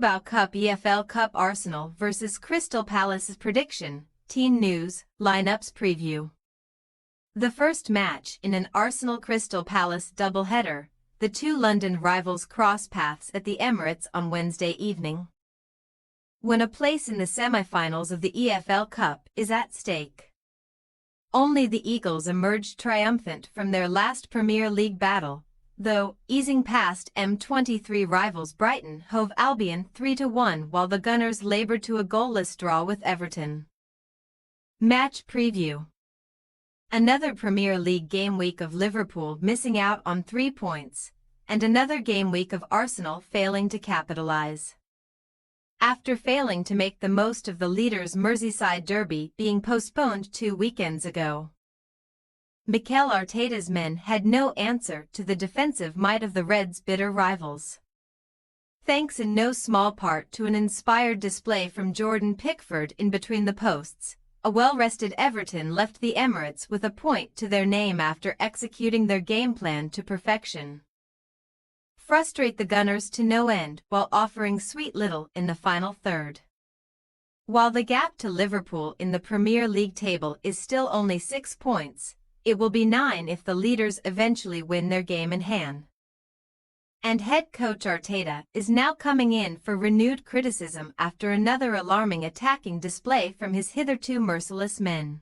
Carabao Cup EFL Cup Arsenal vs Crystal Palace's prediction, team news, lineups preview. The first match in an Arsenal-Crystal Palace doubleheader, the two London rivals cross paths at the Emirates on Wednesday evening, when a place in the semi-finals of the EFL Cup is at stake. Only the Eagles emerged triumphant from their last Premier League battle, though, easing past M23 rivals Brighton Hove Albion 3-1 while the Gunners laboured to a goalless draw with Everton. Match preview. Another Premier League game week of Liverpool missing out on 3 points, and another game week of Arsenal failing to capitalise. After failing to make the most of the leaders' Merseyside derby being postponed 2 weekends ago, Mikel Arteta's men had no answer to the defensive might of the Reds' bitter rivals. Thanks in no small part to an inspired display from Jordan Pickford in between the posts, a well-rested Everton left the Emirates with a point to their name after executing their game plan to perfection. Frustrate the Gunners to no end while offering sweet little in the final third. While the gap to Liverpool in the Premier League table is still only 6 points, it will be 9 if the leaders eventually win their game in hand. And head coach Arteta is now coming in for renewed criticism after another alarming attacking display from his hitherto merciless men.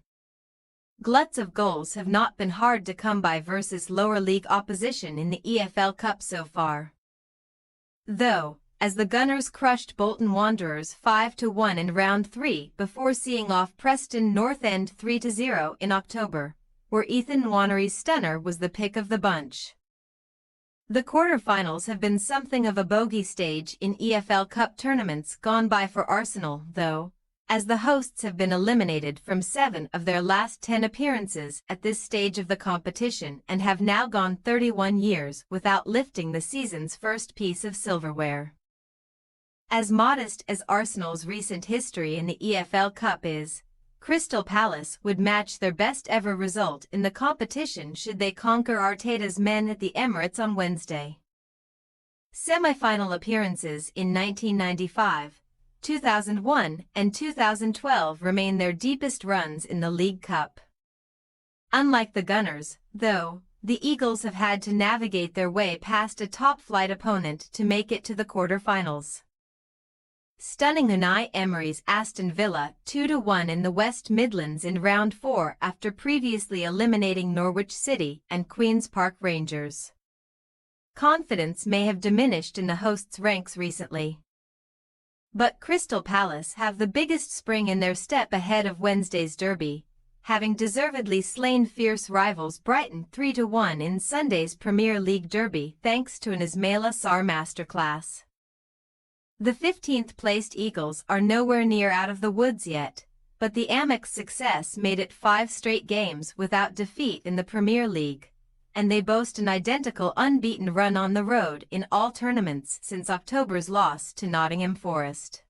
Gluts of goals have not been hard to come by versus lower league opposition in the EFL Cup so far, though, as the Gunners crushed Bolton Wanderers 5-1 in round 3 before seeing off Preston North End 3-0 in October, where Ethan Nwanery's stunner was the pick of the bunch. The quarter-finals have been something of a bogey stage in EFL Cup tournaments gone by for Arsenal, though, as the hosts have been eliminated from 7 of their last 10 appearances at this stage of the competition and have now gone 31 years without lifting the season's first piece of silverware. As modest as Arsenal's recent history in the EFL Cup is, Crystal Palace would match their best-ever result in the competition should they conquer Arteta's men at the Emirates on Wednesday. Semi-final appearances in 1995, 2001 and 2012 remain their deepest runs in the League Cup. Unlike the Gunners, though, the Eagles have had to navigate their way past a top-flight opponent to make it to the quarter-finals. Stunning Unai Emery's Aston Villa 2-1 in the West Midlands in round 4 after previously eliminating Norwich City and Queen's Park Rangers. Confidence may have diminished in the hosts' ranks recently, but Crystal Palace have the biggest spring in their step ahead of Wednesday's derby, having deservedly slain fierce rivals Brighton 3-1 in Sunday's Premier League derby thanks to an Ismaila Sarr masterclass. The 15th-placed Eagles are nowhere near out of the woods yet, but the Amex success made it 5 straight games without defeat in the Premier League, and they boast an identical unbeaten run on the road in all tournaments since October's loss to Nottingham Forest.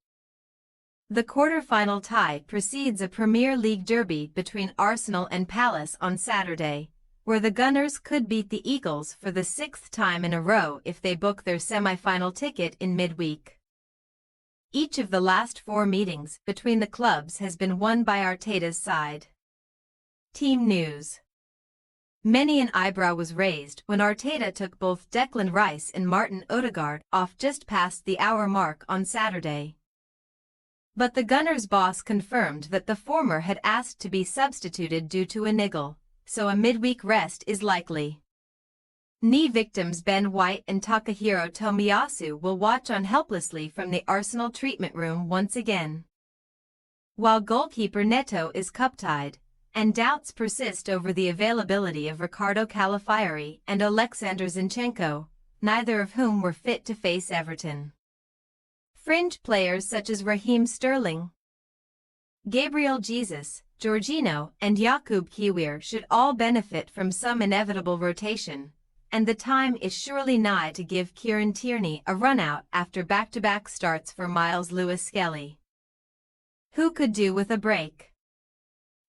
The quarter-final tie precedes a Premier League derby between Arsenal and Palace on Saturday, where the Gunners could beat the Eagles for the 6th time in a row if they book their semi-final ticket in midweek. Each of the last 4 meetings between the clubs has been won by Arteta's side. Team news. Many an eyebrow was raised when Arteta took both Declan Rice and Martin Odegaard off just past the hour mark on Saturday. But the Gunners' boss confirmed that the former had asked to be substituted due to a niggle, so a midweek rest is likely. Knee victims Ben White and Takahiro Tomiyasu will watch on helplessly from the Arsenal treatment room once again, while goalkeeper Neto is cup-tied, and doubts persist over the availability of Ricardo Calafiori and Alexander Zinchenko, neither of whom were fit to face Everton. Fringe players such as Raheem Sterling, Gabriel Jesus, Jorginho and Jakub Kiwior should all benefit from some inevitable rotation, and the time is surely nigh to give Kieran Tierney a run-out after back-to-back starts for Miles Lewis-Skelly, who could do with a break.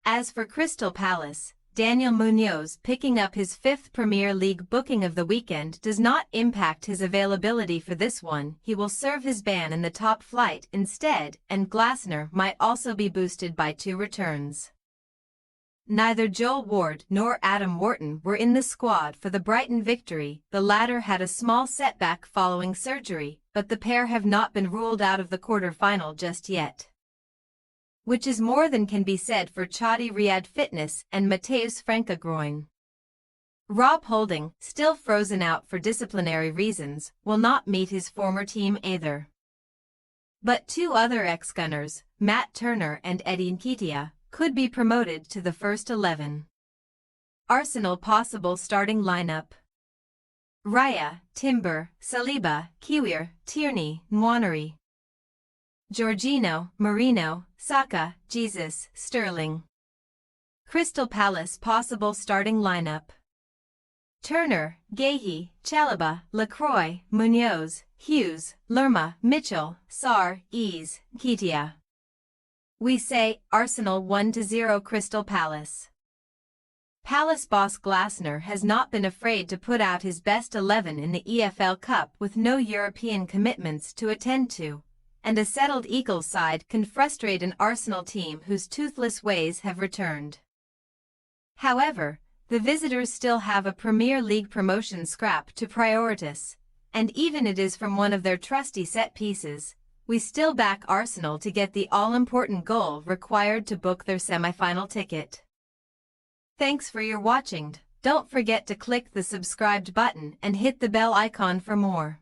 As for Crystal Palace, Daniel Munoz picking up his 5th Premier League booking of the weekend does not impact his availability for this one. He will serve his ban in the top flight instead, and Glasner might also be boosted by 2 returns. Neither Joel Ward nor Adam Wharton were in the squad for the Brighton victory. The latter had a small setback following surgery, but the pair have not been ruled out of the quarter-final just yet. Which is more than can be said for Chadi Riyad Fitness and Mateus Franca groin. Rob Holding, still frozen out for disciplinary reasons, will not meet his former team either. But 2 other ex-Gunners, Matt Turner and Eddie Nketiah, could be promoted to the first 11. Arsenal possible starting lineup: Raya, Timber, Saliba, Kiwior, Tierney, Nwaneri, Jorginho, Marino, Saka, Jesus, Sterling. Crystal Palace possible starting lineup: Turner, Guehi, Chalobah, Lacroix, Munoz, Hughes, Lerma, Mitchell, Sarr, Ease, Nketiah. We say, Arsenal 1-0 Crystal Palace. Palace boss Glasner has not been afraid to put out his best 11 in the EFL Cup with no European commitments to attend to, and a settled Eagles side can frustrate an Arsenal team whose toothless ways have returned. However, the visitors still have a Premier League promotion scrap to prioritise, and even it is from one of their trusty set pieces. We still back Arsenal to get the all-important goal required to book their semi-final ticket. Thanks for your watching. Don't forget to click the subscribed button and hit the bell icon for more.